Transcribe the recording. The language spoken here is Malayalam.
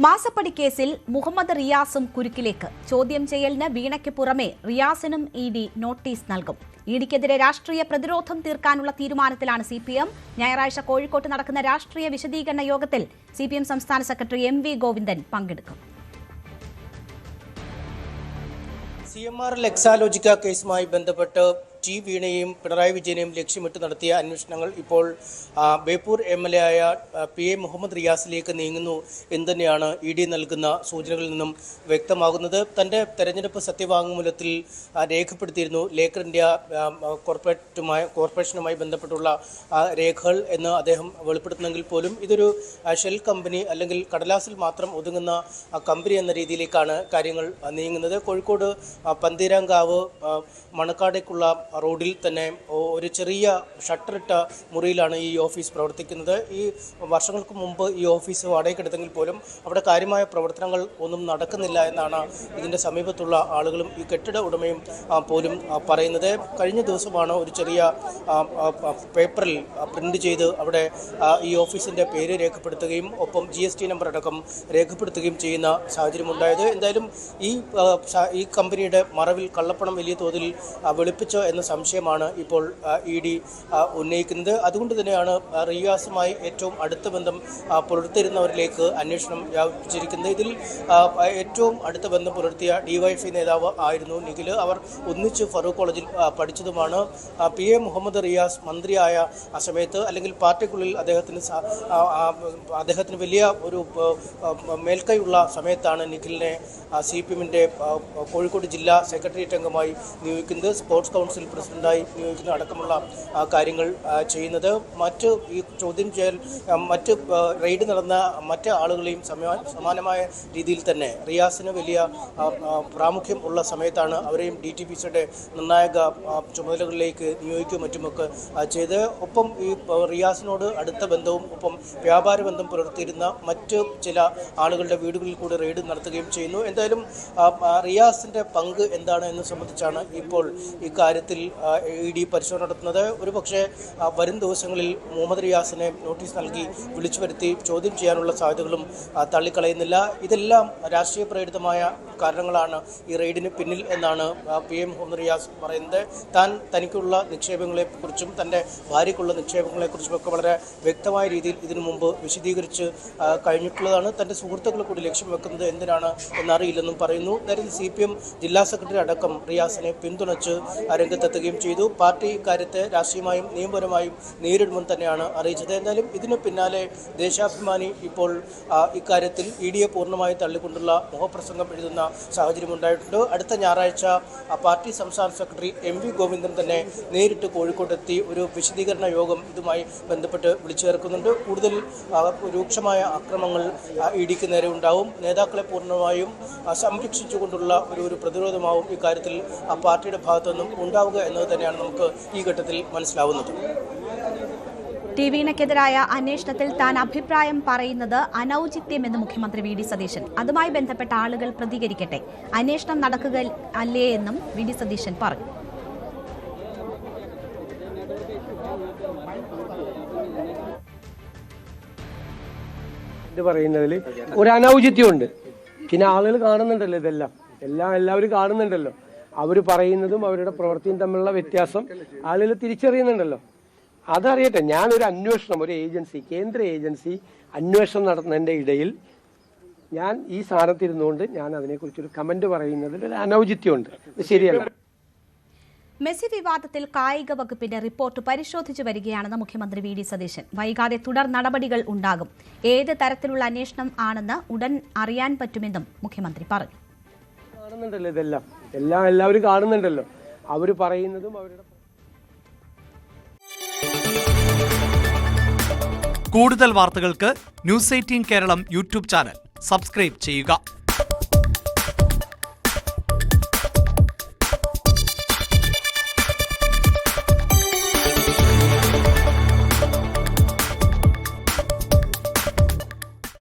മാസപ്പടി കേസിൽ മുഹമ്മദ് റിയാസും കുരുക്കിലേക്ക്. ചോദ്യം ചെയ്യലിന് വീണയ്ക്ക് പുറമെ റിയാസിനും ഇഡി നോട്ടീസ് നൽകും. ഇഡിക്കെതിരെ രാഷ്ട്രീയ പ്രതിരോധം തീർക്കാനുള്ള തീരുമാനത്തിലാണ് CPM. ഞായറാഴ്ച കോഴിക്കോട്ട് നടക്കുന്ന രാഷ്ട്രീയ വിശദീകരണ യോഗത്തിൽ CPM സംസ്ഥാന സെക്രട്ടറി MV ഗോവിന്ദൻ പങ്കെടുക്കും. CMRL എക്സാലോജിക്ക കേസുമായി ബന്ധപ്പെട്ട് ടി വീണയെയും പിണറായി വിജയനെയും ലക്ഷ്യമിട്ട് നടത്തിയ അന്വേഷണങ്ങൾ ഇപ്പോൾ ബേപ്പൂർ MLA ആയ PA മുഹമ്മദ് റിയാസിലേക്ക് നീങ്ങുന്നു എന്ന് തന്നെയാണ് ED നൽകുന്ന സൂചനകളിൽ നിന്നും വ്യക്തമാകുന്നത്. തൻ്റെ തെരഞ്ഞെടുപ്പ് സത്യവാങ്മൂലത്തിൽ രേഖപ്പെടുത്തിയിരുന്നു ലേക്കർ ഇന്ത്യ കോർപ്പറേഷനുമായി ബന്ധപ്പെട്ടുള്ള രേഖകൾ എന്ന് അദ്ദേഹം വെളിപ്പെടുത്തുന്നെങ്കിൽ പോലും ഇതൊരു ഷെൽ കമ്പനി അല്ലെങ്കിൽ കടലാസിൽ മാത്രം ഒതുങ്ങുന്ന കമ്പനി എന്ന രീതിയിലേക്കാണ് കാര്യങ്ങൾ നീങ്ങുന്നത്. കോഴിക്കോട് പന്തീരാങ്കാവ് മണക്കാടേക്കുള്ള റോഡിൽ തന്നെ ഒരു ചെറിയ ഷട്ടറിട്ട മുറിയിലാണ് ഈ ഓഫീസ് പ്രവർത്തിക്കുന്നത്. ഈ വർഷങ്ങൾക്ക് മുമ്പ് ഈ ഓഫീസ് വാടകയ്ക്കെടുത്തെങ്കിൽ പോലും അവിടെ കാര്യമായ പ്രവർത്തനങ്ങൾ ഒന്നും നടക്കുന്നില്ല എന്നാണ് ഇതിൻ്റെ സമീപത്തുള്ള ആളുകളും ഈ കെട്ടിട ഉടമയും പോലും പറയുന്നത്. കഴിഞ്ഞ ദിവസമാണ് ഒരു ചെറിയ പേപ്പറിൽ പ്രിൻ്റ് ചെയ്ത് അവിടെ ഈ ഓഫീസിൻ്റെ പേര് രേഖപ്പെടുത്തുകയും ഒപ്പം GST നമ്പർ അടക്കം രേഖപ്പെടുത്തുകയും ചെയ്യുന്ന സാഹചര്യമുണ്ടായത്. എന്തായാലും ഈ കമ്പനിയുടെ മറവിൽ കള്ളപ്പണം വലിയ തോതിൽ വെളുപ്പിച്ചോ എന്ന സംശയമാണ് ഇപ്പോൾ ED ഉന്നയിക്കുന്നത്. അതുകൊണ്ട് തന്നെയാണ് റിയാസുമായി ഏറ്റവും അടുത്ത ബന്ധം പുലർത്തിയിരുന്നവരിലേക്ക് അന്വേഷണം വ്യാപിപ്പിച്ചിരിക്കുന്നത്. ഇതിൽ ഏറ്റവും അടുത്ത ബന്ധം പുലർത്തിയ DYFI നേതാവ് ആയിരുന്നു നിഖിൽ. അവർ ഒന്നിച്ച് ഫറൂഖ് കോളേജിൽ പഠിച്ചതുമാണ്. PA മുഹമ്മദ് റിയാസ് മന്ത്രിയായ ആ സമയത്ത് അല്ലെങ്കിൽ പാർട്ടിക്കുള്ളിൽ അദ്ദേഹത്തിന് വലിയ ഒരു മേൽക്കൈയുള്ള സമയത്താണ് നിഖിലിനെ CPM-ന്റെ കോഴിക്കോട് ജില്ലാ സെക്രട്ടേറിയറ്റ് അംഗമായി നിയോഗിക്കുന്നത്, സ്പോർട്സ് കൗൺസിൽ പ്രസിഡന്റായി നിയോഗിക്കുന്ന അടക്കമുള്ള കാര്യങ്ങൾ ചെയ്യുന്നത്. മറ്റ് ഈ ചോദ്യം ചെയ്യൽ മറ്റ് റെയ്ഡ് നടന്ന മറ്റ് ആളുകളെയും സമാനമായ രീതിയിൽ തന്നെ റിയാസിന് വലിയ പ്രാമുഖ്യം ഉള്ള സമയത്താണ് അവരെയും DTPCയുടെ നിർണായക ചുമതലകളിലേക്ക് നിയോഗിക്കുകയും മറ്റുമൊക്കെ ചെയ്ത്. ഒപ്പം ഈ റിയാസിനോട് അടുത്ത ബന്ധവും ഒപ്പം വ്യാപാര ബന്ധം പുലർത്തിയിരുന്ന മറ്റ് ചില ആളുകളുടെ വീടുകളിൽ കൂടി റെയ്ഡ് നടത്തുകയും ചെയ്യുന്നു. എന്തായാലും റിയാസിൻ്റെ പങ്ക് എന്താണ് എന്ന് സംബന്ധിച്ചാണ് ഇപ്പോൾ ഇക്കാര്യത്തിൽ ED പരിശോധന നടത്തുന്നത്. ഒരുപക്ഷെ വരും ദിവസങ്ങളിൽ മുഹമ്മദ് റിയാസിനെ നോട്ടീസ് നൽകി വിളിച്ചു വരുത്തി ചോദ്യം ചെയ്യാനുള്ള സാധ്യതകളും തള്ളിക്കളയുന്നില്ല. ഇതെല്ലാം രാഷ്ട്രീയ പ്രേരിതമായ കാരണങ്ങളാണ് ഈ റെയ്ഡിന് പിന്നിൽ എന്നാണ് PA മുഹമ്മദ് റിയാസ് പറയുന്നത്. തനിക്കുള്ള നിക്ഷേപങ്ങളെക്കുറിച്ചും തൻ്റെ ഭാര്യയ്ക്കുള്ള നിക്ഷേപങ്ങളെക്കുറിച്ചും ഒക്കെ വളരെ വ്യക്തമായ രീതിയിൽ ഇതിനു മുമ്പ് വിശദീകരിച്ച് കഴിഞ്ഞിട്ടുള്ളതാണ്. തൻ്റെ സുഹൃത്തുക്കളെ കൂടി ലക്ഷ്യം വെക്കുന്നത് എന്തിനാണ് എന്നറിയില്ലെന്നും പറയുന്നു. നേരത്തെ CPM ജില്ലാ സെക്രട്ടറി അടക്കം റിയാസിനെ പിന്തുണച്ച് രംഗത്തെത്തുകയും ചെയ്തു. പാർട്ടി ഇക്കാര്യത്തെ രാഷ്ട്രീയമായും നിയമപരമായും നേരിടുമെന്ന് തന്നെയാണ് അറിയിച്ചത്. എന്തായാലും ഇതിനു പിന്നാലെ ദേശാഭിമാനി ഇപ്പോൾ ഇക്കാര്യത്തിൽ EDയെ പൂർണ്ണമായി തള്ളിക്കൊണ്ടുള്ള മുഖപ്രസംഗം എഴുതുന്ന സാഹചര്യം ഉണ്ടായിട്ടുണ്ട്. അടുത്ത ഞായറാഴ്ച പാർട്ടി സംസ്ഥാന സെക്രട്ടറി MV ഗോവിന്ദൻ തന്നെ നേരിട്ട് കോഴിക്കോട്ടെത്തി ഒരു വിശദീകരണ യോഗം ഇതുമായി ബന്ധപ്പെട്ട് വിളിച്ചു ചേർക്കുന്നുണ്ട്. കൂടുതൽ രൂക്ഷമായ ആക്രമണങ്ങൾ EDക്ക് നേരെ ഉണ്ടാവും. നേതാക്കളെ പൂർണ്ണമായും സംരക്ഷിച്ചുകൊണ്ടുള്ള ഒരു പ്രതിരോധമാവും ഇക്കാര്യത്തിൽ പാർട്ടിയുടെ ഭാഗത്തുനിന്നും ഉണ്ടാവുക എന്നത് തന്നെയാണ് നമുക്ക് ഈ ഘട്ടത്തിൽ മനസ്സിലാവുന്നത്. ടി വീണയ്ക്കെതിരായ അന്വേഷണത്തിൽ താൻ അഭിപ്രായം പറയുന്നത് അനൌചിത്യമെന്ന് മുഖ്യമന്ത്രി VD സതീശൻ. അതുമായി ബന്ധപ്പെട്ട ആളുകൾ പ്രതികരിക്കട്ടെ, അന്വേഷണം നടക്കുക അല്ലേ എന്നും VD സതീശൻ പറഞ്ഞു. ഇത് പറയുന്നതിൽ ഒരു അനൌചിത്യമുണ്ട്. പിന്നെ ആളുകൾ കാണുന്നുണ്ടല്ലോ, എല്ലാവരും കാണുന്നുണ്ടല്ലോ. അവർ പറയുന്നതും അവരുടെ പ്രവൃത്തിയും തമ്മിലുള്ള വ്യത്യാസം ആളുകൾ തിരിച്ചറിയുന്നുണ്ടല്ലോ. അതറിയട്ടെ. ഞാനൊരു അന്വേഷണം, ഒരു ഏജൻസി, കേന്ദ്ര ഏജൻസി അന്വേഷണം നടത്തുന്നതിൻ്റെ ഇടയിൽ ഞാൻ ഈ സ്ഥാനത്തിരുന്നുകൊണ്ട് ഞാൻ അതിനെക്കുറിച്ചൊരു കമൻറ്റ് പറയുന്നതിൽ ഒരു അനൗചിത്യമുണ്ട്. ഇത് ശരിയല്ല. മെസ്സി വിവാദത്തിൽ കായിക വകുപ്പിന്റെ റിപ്പോർട്ട് പരിശോധിച്ചു വരികയാണെന്ന് മുഖ്യമന്ത്രി VD സതീശൻ. വൈകാതെ തുടർ നടപടികൾ ഉണ്ടാകും. ഏത് തരത്തിലുള്ള അന്വേഷണം ആണെന്ന് ഉടൻ അറിയാൻ പറ്റുമെന്നും മുഖ്യമന്ത്രി പറഞ്ഞു. കാണുന്നുണ്ടല്ലോ, എല്ലാവരും കാണുന്നുണ്ടല്ലോ. അവർ പറയുന്നതും അവരുടെ കൂടുതൽ വാർത്തകൾക്ക് News 18 Keralam YouTube channel subscribe ചെയ്യുക.